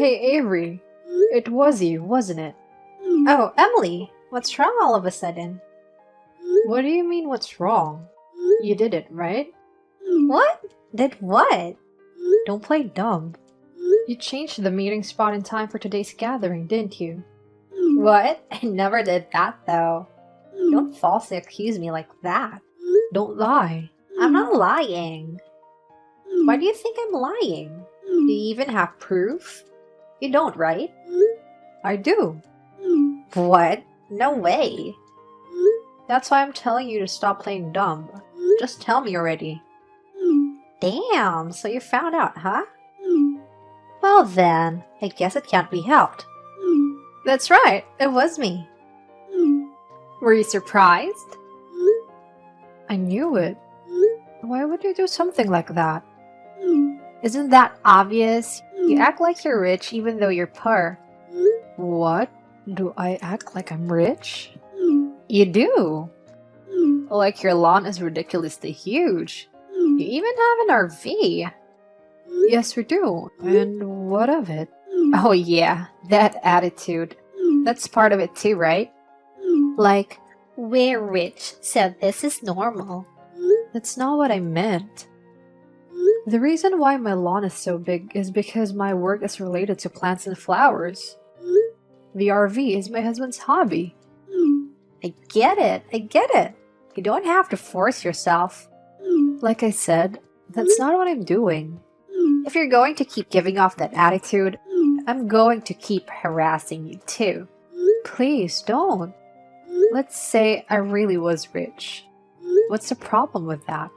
Hey Avery, it was you, wasn't it? Oh, Emily, what's wrong all of a sudden? What do you mean what's wrong? You did it, right? What? Did what? Don't play dumb. You changed the meeting spot in time for today's gathering, didn't you? What? I never did that though. Don't falsely accuse me like that. Don't lie. I'm not lying. Why do you think I'm lying? Do you even have proof? You don't, right? I do. What? No way. That's why I'm telling you to stop playing dumb. Just tell me already. Damn, so you found out, huh? Well then, I guess it can't be helped. That's right, it was me. Were you surprised? I knew it. Why would you do something like that? Isn't that obvious? You act like you're rich even though you're poor. What? Do I act like I'm rich? You do. Like your lawn is ridiculously huge. You even have an RV. Yes, we do. And what of it? Oh yeah, that attitude. That's part of it too, right? Like, we're rich, so this is normal. That's not what I meant. The reason why my lawn is so big is because my work is related to plants and flowers. The RV is my husband's hobby. I get it. You don't have to force yourself. Like I said, that's not what I'm doing. If you're going to keep giving off that attitude, I'm going to keep harassing you too. Please don't. Let's say I really was rich. What's the problem with that?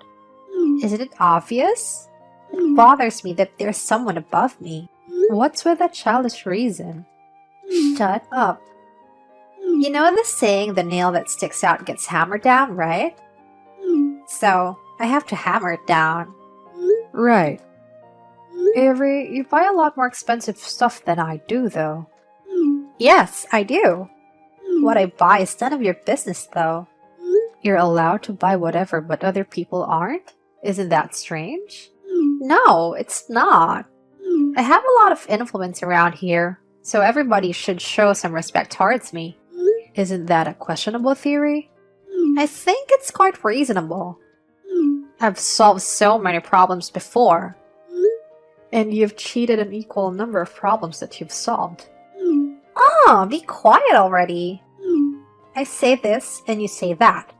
Isn't it obvious? It bothers me that there's someone above me. What's with that childish reason? Shut up. You know the saying, the nail that sticks out gets hammered down, right? So, I have to hammer it down. Right. Avery, you buy a lot more expensive stuff than I do, though. Yes, I do. What I buy is none of your business, though. You're allowed to buy whatever, but other people aren't? Isn't that strange? No, it's not. I have a lot of influence around here, so everybody should show some respect towards me. Isn't that a questionable theory? I think it's quite reasonable. I've solved so many problems before. And you've cheated an equal number of problems that you've solved. Oh, be quiet already. I say this and you say that.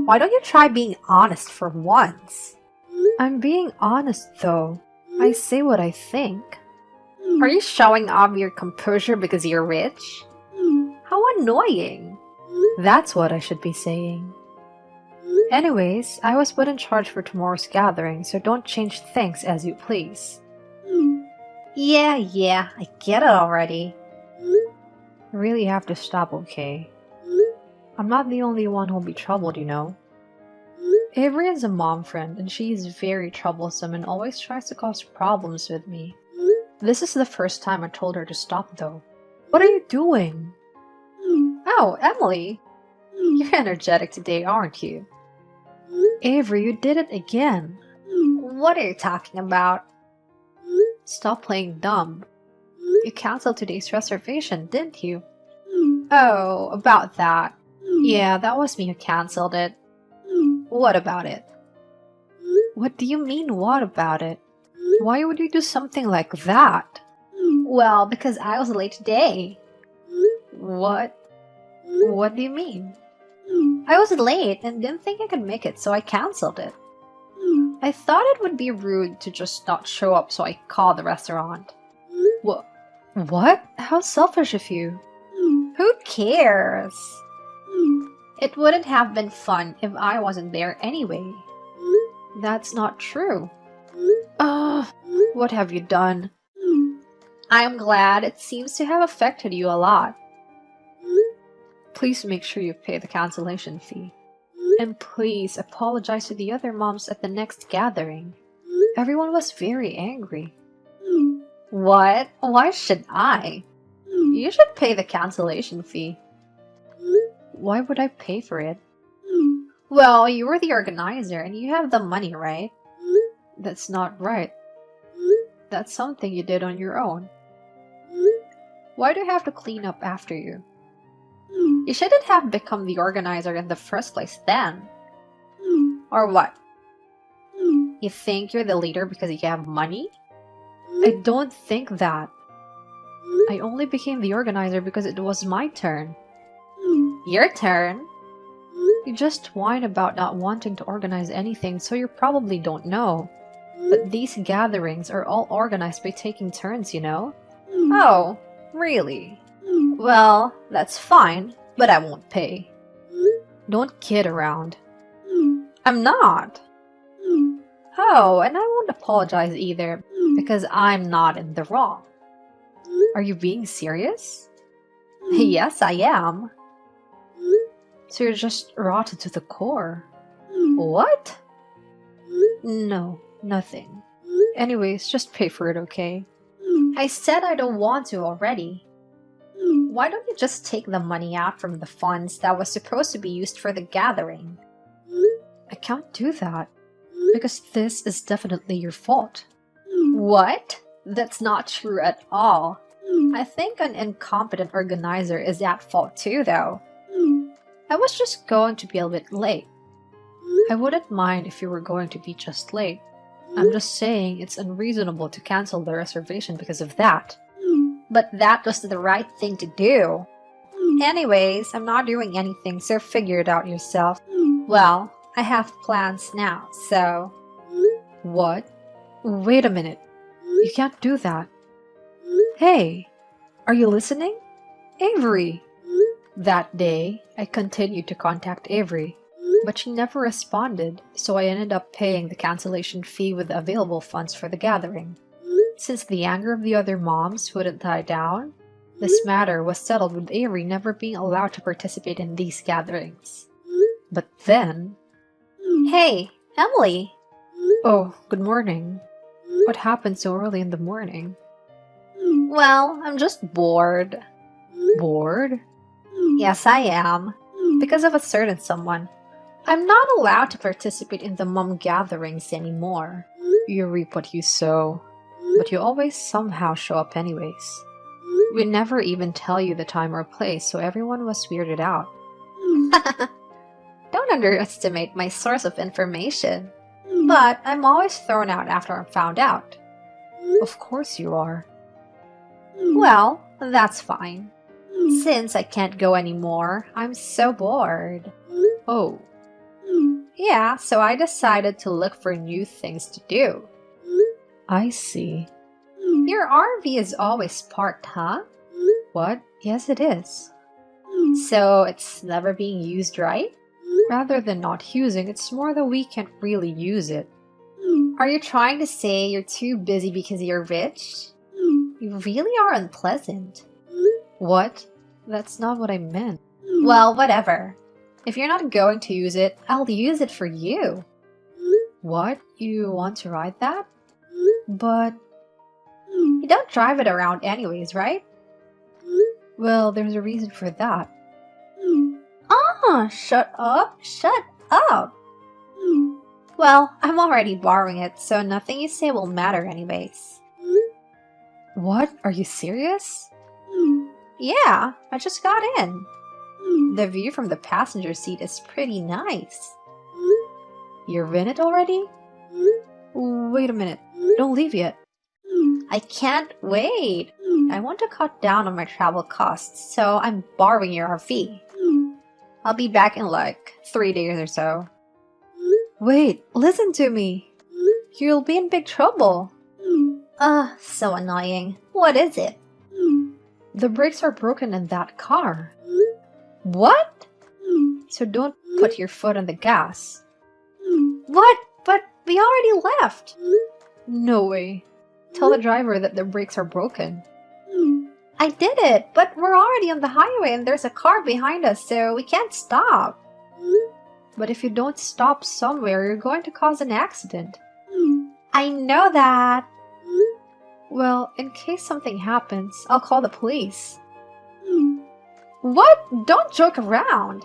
Why don't you try being honest for once? I'm being honest, though. I say what I think. Are you showing off your composure because you're rich? How annoying. That's what I should be saying. Anyways, I was put in charge for tomorrow's gathering, so don't change things as you please. Yeah, I get it already. You really have to stop, okay? I'm not the only one who'll be troubled, you know. Avery is a mom friend, and she is very troublesome and always tries to cause problems with me. This is the first time I told her to stop, though. What are you doing? Oh, Emily. You're energetic today, aren't you? Avery, you did it again. What are you talking about? Stop playing dumb. You canceled today's reservation, didn't you? Oh, about that. Yeah, that was me who canceled it. What about it? What do you mean, what about it? Why would you do something like that? Well, because I was late today. What? What do you mean? I was late and didn't think I could make it, so I canceled it. I thought it would be rude to just not show up, so I called the restaurant. What? How selfish of you. Who cares? It wouldn't have been fun if I wasn't there anyway. That's not true. What have you done? I'm glad. It seems to have affected you a lot. Please make sure you pay the cancellation fee. And please apologize to the other moms at the next gathering. Everyone was very angry. What? Why should I? You should pay the cancellation fee. Why would I pay for it? Well, you were the organizer and you have the money, right? That's not right. That's something you did on your own. Why do I have to clean up after you? You shouldn't have become the organizer in the first place then. Or what? You think you're the leader because you have money? I don't think that. I only became the organizer because it was my turn. Your turn? You just whine about not wanting to organize anything, so you probably don't know. But these gatherings are all organized by taking turns, you know? Oh, really? Well, that's fine, but I won't pay. Don't kid around. I'm not. Oh, and I won't apologize either, because I'm not in the wrong. Are you being serious? Yes, I am. So you're just rotten to the core. What? No, nothing. Anyways, just pay for it, okay? I said I don't want to already. Why don't you just take the money out from the funds that was supposed to be used for the gathering? I can't do that, because this is definitely your fault. What? That's not true at all. I think an incompetent organizer is at fault too, though. I was just going to be a bit late. I wouldn't mind if you were going to be just late. I'm just saying it's unreasonable to cancel the reservation because of that. But that was the right thing to do. Anyways, I'm not doing anything, so figure it out yourself. Well, I have plans now, so... What? Wait a minute. You can't do that. Hey, are you listening? Avery! That day, I continued to contact Avery, but she never responded, so I ended up paying the cancellation fee with the available funds for the gathering. Since the anger of the other moms wouldn't die down, this matter was settled with Avery never being allowed to participate in these gatherings. But then... Hey, Emily! Oh, good morning. What happened so early in the morning? Well, I'm just bored. Bored? Yes, I am. Because of a certain someone. I'm not allowed to participate in the mom gatherings anymore. You reap what you sow. But you always somehow show up anyways. We never even tell you the time or place, so everyone was weirded out. Don't underestimate my source of information. But I'm always thrown out after I'm found out. Of course you are. Well, that's fine. Since I can't go anymore, I'm so bored. Oh. Yeah, so I decided to look for new things to do. I see. Your RV is always parked, huh? What? Yes, it is. So it's never being used, right? Rather than not using, it's more that we can't really use it. Are you trying to say you're too busy because you're rich? You really are unpleasant. What? That's not what I meant. Well, whatever. If you're not going to use it, I'll use it for you. What? You want to ride that? But... You don't drive it around anyways, right? Well, there's a reason for that. Ah, shut up, shut up. Well, I'm already borrowing it, so nothing you say will matter anyways. What? Are you serious? Yeah, I just got in. The view from the passenger seat is pretty nice. You're in it already? Wait a minute, don't leave yet. I can't wait. I want to cut down on my travel costs, so I'm borrowing your RV. I'll be back in like 3 days or so. Wait, listen to me. You'll be in big trouble. So annoying. What is it? The brakes are broken in that car. What? So don't put your foot on the gas. What? But we already left. No way. Tell the driver that the brakes are broken. I did it, but we're already on the highway and there's a car behind us, so we can't stop. But if you don't stop somewhere, you're going to cause an accident. I know that. Well, in case something happens, I'll call the police. What? Don't joke around.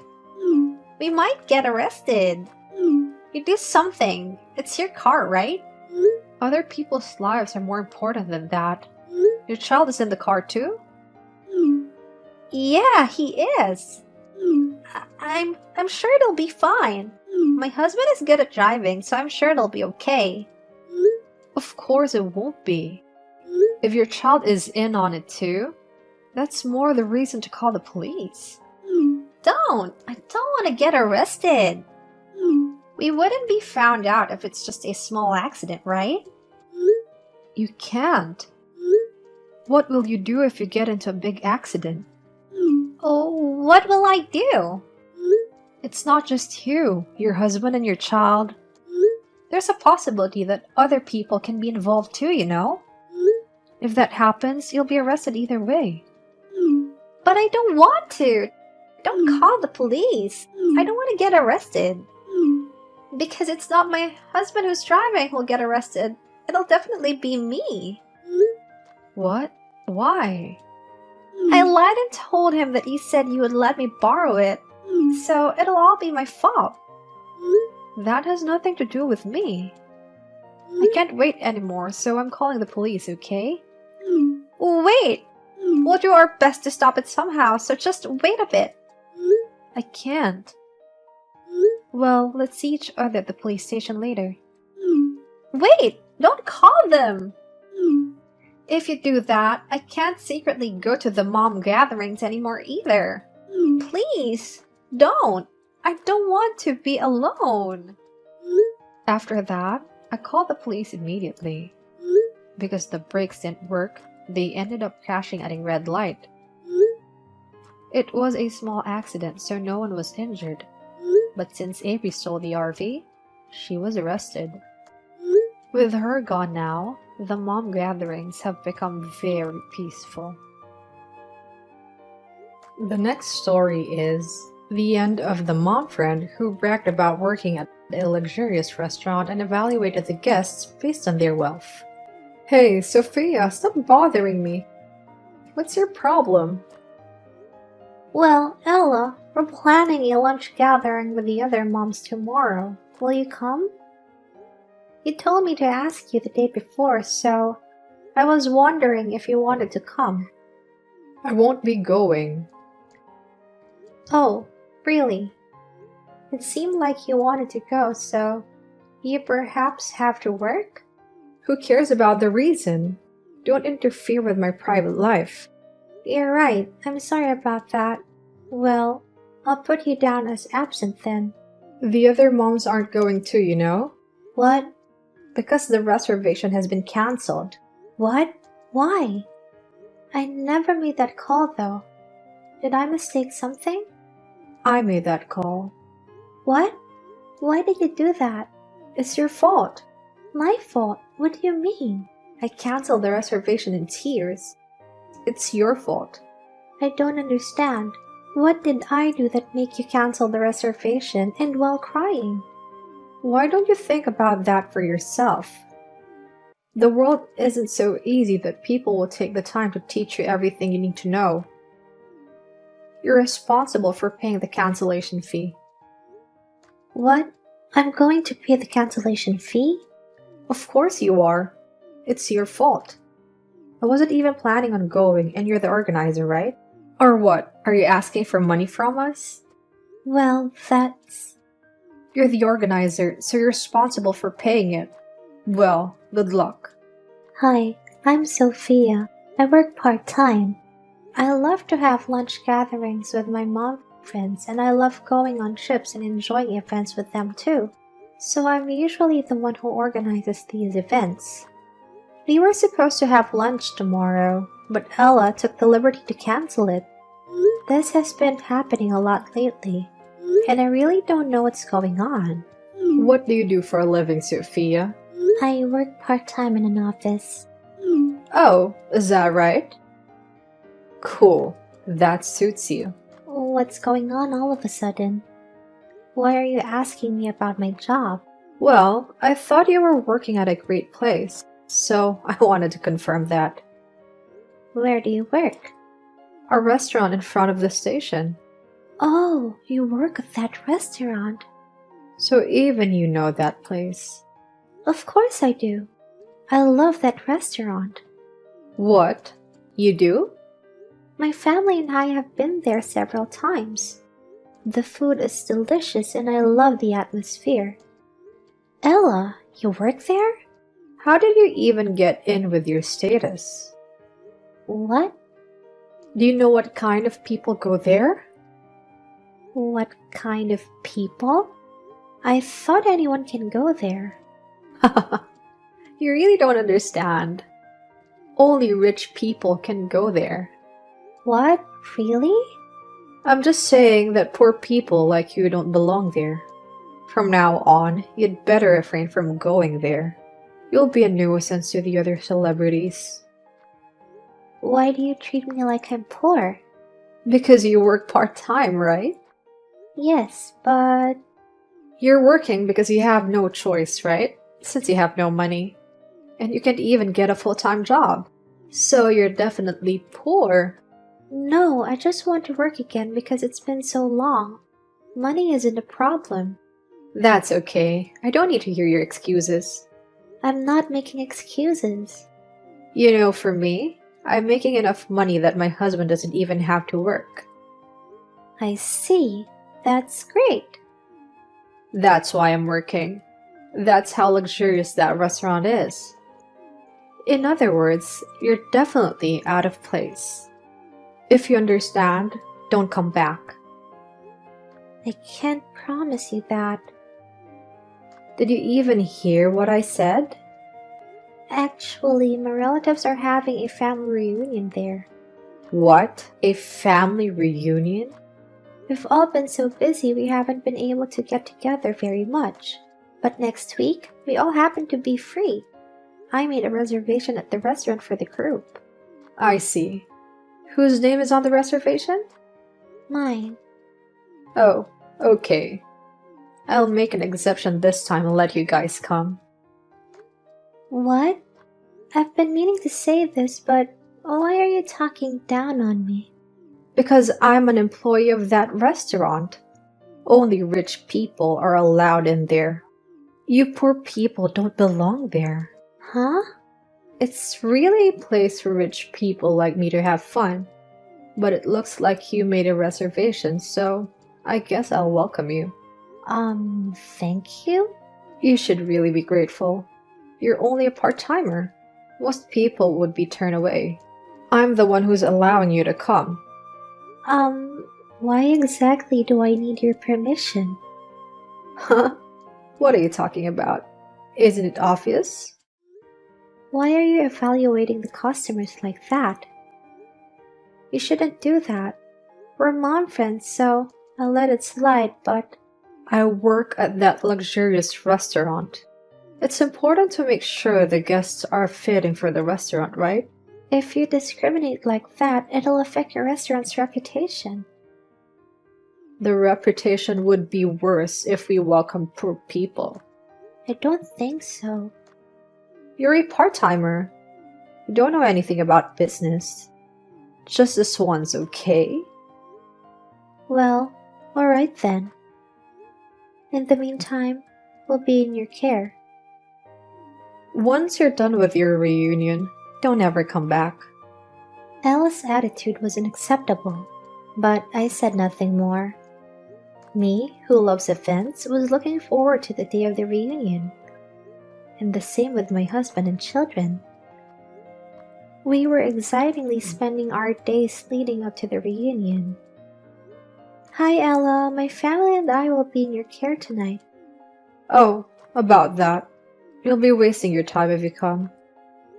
We might get arrested. You do something. It's your car, right? Other people's lives are more important than that. Your child is in the car too? Yeah, he is. I'm sure it'll be fine. My husband is good at driving, so I'm sure it'll be okay. Of course it won't be. If your child is in on it too, that's more the reason to call the police. I don't want to get arrested. We wouldn't be found out if it's just a small accident, right? You can't. What will you do if you get into a big accident? Oh, what will I do? It's not just you, your husband and your child. There's a possibility that other people can be involved too, you know? If that happens, you'll be arrested either way. But I don't want to. Don't call the police. I don't want to get arrested. Because it's not my husband who's driving who'll get arrested. It'll definitely be me. What? Why? I lied and told him that you said you would let me borrow it. So it'll all be my fault. That has nothing to do with me. I can't wait anymore, so I'm calling the police, okay? Wait! We'll do our best to stop it somehow, so just wait a bit. I can't. Well, let's see each other at the police station later. Wait! Don't call them! If you do that, I can't secretly go to the mom gatherings anymore either. Please, don't! I don't want to be alone. After that, I called the police immediately. Because the brakes didn't work, they ended up crashing at a red light. It was a small accident, so no one was injured. But since Avery stole the RV, she was arrested. With her gone now, the mom gatherings have become very peaceful. The next story is the end of the mom friend who bragged about working at a luxurious restaurant and evaluated the guests based on their wealth. Hey, Sophia, stop bothering me. What's your problem? Well, Ella, we're planning a lunch gathering with the other moms tomorrow. Will you come? You told me to ask you the day before, so I was wondering if you wanted to come. I won't be going. Oh, really? It seemed like you wanted to go, so you perhaps have to work? Who cares about the reason? Don't interfere with my private life. You're right. I'm sorry about that. Well, I'll put you down as absent then. The other moms aren't going too, you know? What? Because the reservation has been cancelled. What? Why? I never made that call though. Did I mistake something? I made that call. What? Why did you do that? It's your fault. My fault? What do you mean? I canceled the reservation in tears. It's your fault. I don't understand. What did I do that made you cancel the reservation and while crying? Why don't you think about that for yourself? The world isn't so easy that people will take the time to teach you everything you need to know. You're responsible for paying the cancellation fee. What? I'm going to pay the cancellation fee? Of course you are. It's your fault. I wasn't even planning on going, and you're the organizer, right? Or what? Are you asking for money from us? Well, that's... You're the organizer, so you're responsible for paying it. Well, good luck. Hi, I'm Sophia. I work part-time. I love to have lunch gatherings with my mom friends, and I love going on trips and enjoying events with them too. So I'm usually the one who organizes these events. We were supposed to have lunch tomorrow, but Ella took the liberty to cancel it. This has been happening a lot lately, and I really don't know what's going on. What do you do for a living, Sophia? I work part-time in an office. Oh, is that right? Cool. That suits you. What's going on all of a sudden? Why are you asking me about my job? Well, I thought you were working at a great place, so I wanted to confirm that. Where do you work? A restaurant in front of the station. Oh, you work at that restaurant. So even you know that place. Of course I do. I love that restaurant. What? You do? My family and I have been there several times. The food is delicious and I love the atmosphere. Ella, you work there? How did you even get in with your status? What? Do you know what kind of people go there? What kind of people? I thought anyone can go there. You really don't understand. Only rich people can go there. What? Really? I'm just saying that poor people like you don't belong there. From now on, you'd better refrain from going there. You'll be a nuisance to the other celebrities. Why do you treat me like I'm poor? Because you work part-time, right? Yes, but... You're working because you have no choice, right? Since you have no money. And you can't even get a full-time job. So you're definitely poor. No, I just want to work again because it's been so long. Money isn't a problem. That's okay. I don't need to hear your excuses. I'm not making excuses. You know, for me, I'm making enough money that my husband doesn't even have to work. I see. That's great. That's why I'm working. That's how luxurious that restaurant is. In other words, you're definitely out of place. If you understand, don't come back. I can't promise you that. Did you even hear what I said? Actually, my relatives are having a family reunion there. What? A family reunion? We've all been so busy we haven't been able to get together very much. But next week, we all happen to be free. I made a reservation at the restaurant for the group. I see. Whose name is on the reservation? Mine. Oh, okay. I'll make an exception this time and let you guys come. What? I've been meaning to say this, but why are you talking down on me? Because I'm an employee of that restaurant. Only rich people are allowed in there. You poor people don't belong there. Huh? It's really a place for rich people like me to have fun. But it looks like you made a reservation, so I guess I'll welcome you. Thank you? You should really be grateful. You're only a part-timer. Most people would be turned away. I'm the one who's allowing you to come. Why exactly do I need your permission? Huh? What are you talking about? Isn't it obvious? Why are you evaluating the customers like that? You shouldn't do that. We're mom friends, so I'll let it slide, but... I work at that luxurious restaurant. It's important to make sure the guests are fitting for the restaurant, right? If you discriminate like that, it'll affect your restaurant's reputation. The reputation would be worse if we welcome poor people. I don't think so. You're a part-timer. You don't know anything about business. Just this once, okay? Well, alright then. In the meantime, we'll be in your care. Once you're done with your reunion, don't ever come back. Ella's attitude was unacceptable, but I said nothing more. Me, who loves events, was looking forward to the day of the reunion. And the same with my husband and children. We were excitingly spending our days leading up to the reunion. Hi Ella, my family and I will be in your care tonight. Oh, about that. You'll be wasting your time if you come.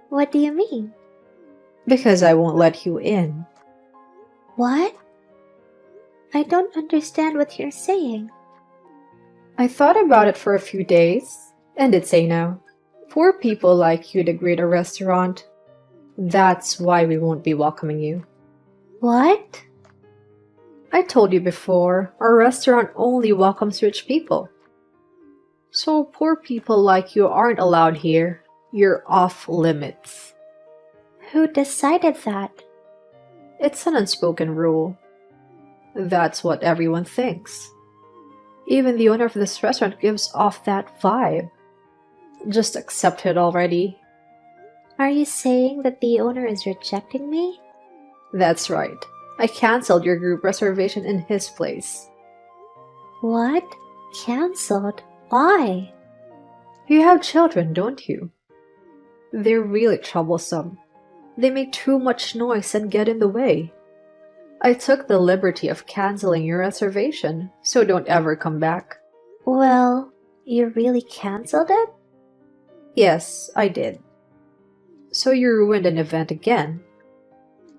What do you mean? Because I won't let you in. What? I don't understand what you're saying. I thought about it for a few days, and did say no. Poor people like you degrade a restaurant. That's why we won't be welcoming you. What? I told you before, our restaurant only welcomes rich people. So poor people like you aren't allowed here. You're off limits. Who decided that? It's an unspoken rule. That's what everyone thinks. Even the owner of this restaurant gives off that vibe. Just accept it already. Are you saying that the owner is rejecting me? That's right. I cancelled your group reservation in his place. What? Cancelled? Why? You have children, don't you? They're really troublesome. They make too much noise and get in the way. I took the liberty of canceling your reservation, so don't ever come back. Well, you really cancelled it? Yes, I did. So you ruined an event again.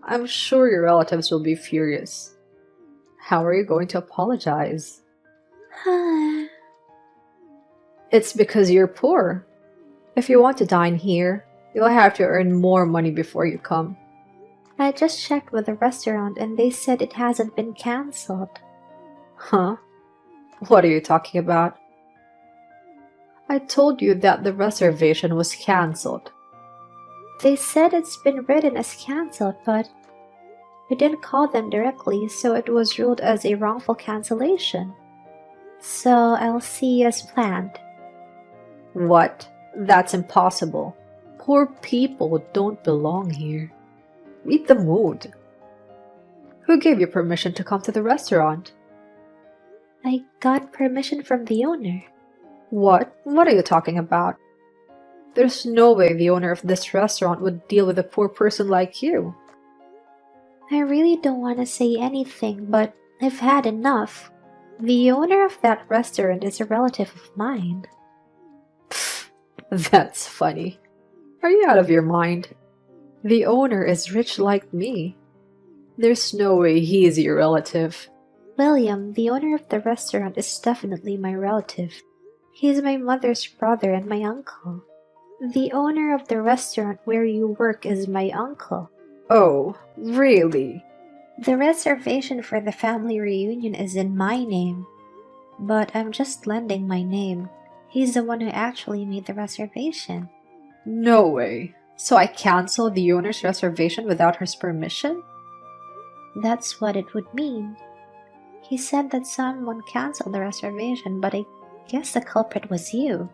I'm sure your relatives will be furious. How are you going to apologize? It's because you're poor. If you want to dine here, you'll have to earn more money before you come. I just checked with the restaurant and they said it hasn't been cancelled. Huh? What are you talking about? I told you that the reservation was cancelled. They said it's been written as cancelled, but we didn't call them directly, so it was ruled as a wrongful cancellation. So I'll see you as planned. What? That's impossible. Poor people don't belong here. Read the mood. Who gave you permission to come to the restaurant? I got permission from the owner. What? What are you talking about? There's no way the owner of this restaurant would deal with a poor person like you. I really don't want to say anything, but I've had enough. The owner of that restaurant is a relative of mine. That's funny. Are you out of your mind? The owner is rich like me. There's no way he is your relative. William, the owner of the restaurant, is definitely my relative. He's my mother's brother and my uncle. The owner of the restaurant where you work is my uncle. Oh, really? The reservation for the family reunion is in my name, but I'm just lending my name. He's the one who actually made the reservation. No way. So I canceled the owner's reservation without his permission? That's what it would mean. He said that someone canceled the reservation, but I guess the culprit was you.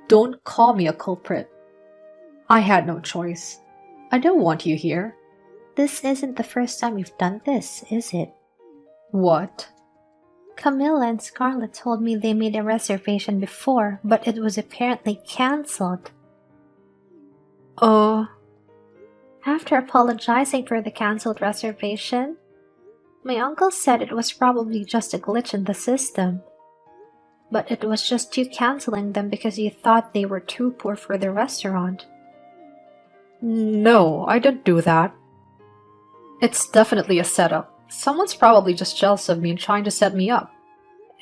Don't call me a culprit. I had no choice. I don't want you here. This isn't the first time you've done this, is it? What? Camilla and Scarlett told me they made a reservation before, but it was apparently cancelled. After apologizing for the cancelled reservation, my uncle said it was probably just a glitch in the system. But it was just you cancelling them because you thought they were too poor for the restaurant. No, I didn't do that. It's definitely a setup. Someone's probably just jealous of me and trying to set me up.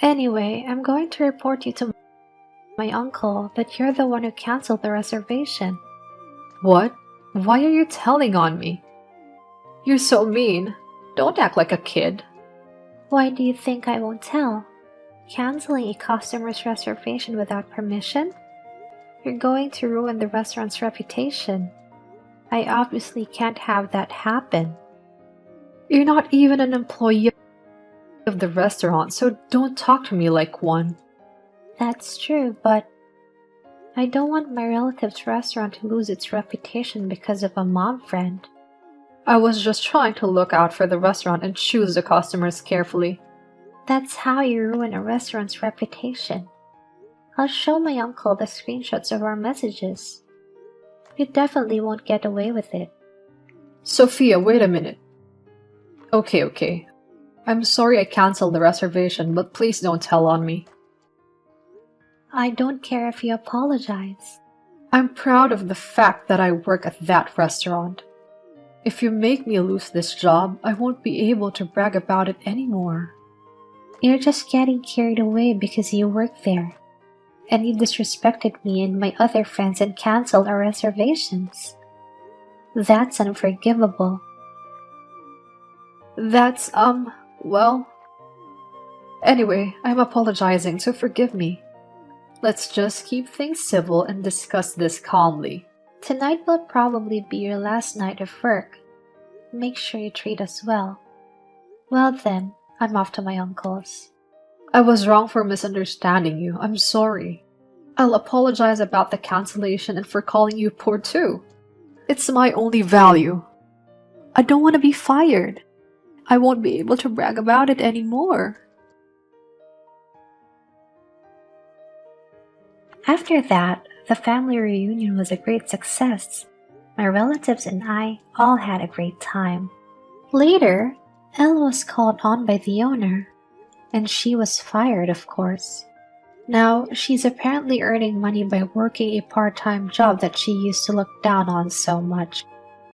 Anyway, I'm going to report you to my uncle that you're the one who canceled the reservation. What? Why are you telling on me? You're so mean. Don't act like a kid. Why do you think I won't tell? Canceling a customer's reservation without permission? You're going to ruin the restaurant's reputation. I obviously can't have that happen. You're not even an employee of the restaurant, so don't talk to me like one. That's true, but I don't want my relative's restaurant to lose its reputation because of a mom friend. I was just trying to look out for the restaurant and choose the customers carefully. That's how you ruin a restaurant's reputation. I'll show my uncle the screenshots of our messages. You definitely won't get away with it. Sophia, wait a minute. Okay. I'm sorry I canceled the reservation, but please don't tell on me. I don't care if you apologize. I'm proud of the fact that I work at that restaurant. If you make me lose this job, I won't be able to brag about it anymore. You're just getting carried away because you work there. And you disrespected me and my other friends and canceled our reservations. That's unforgivable. That's, well... Anyway, I'm apologizing, so forgive me. Let's just keep things civil and discuss this calmly. Tonight will probably be your last night of work. Make sure you treat us well. Well then, I'm off to my uncle's. I was wrong for misunderstanding you. I'm sorry. I'll apologize about the cancellation and for calling you poor too. It's my only value. I don't want to be fired. I won't be able to brag about it anymore. After that, the family reunion was a great success. My relatives and I all had a great time. Later, Elle was called on by the owner, and she was fired, of course. Now, she's apparently earning money by working a part-time job that she used to look down on so much.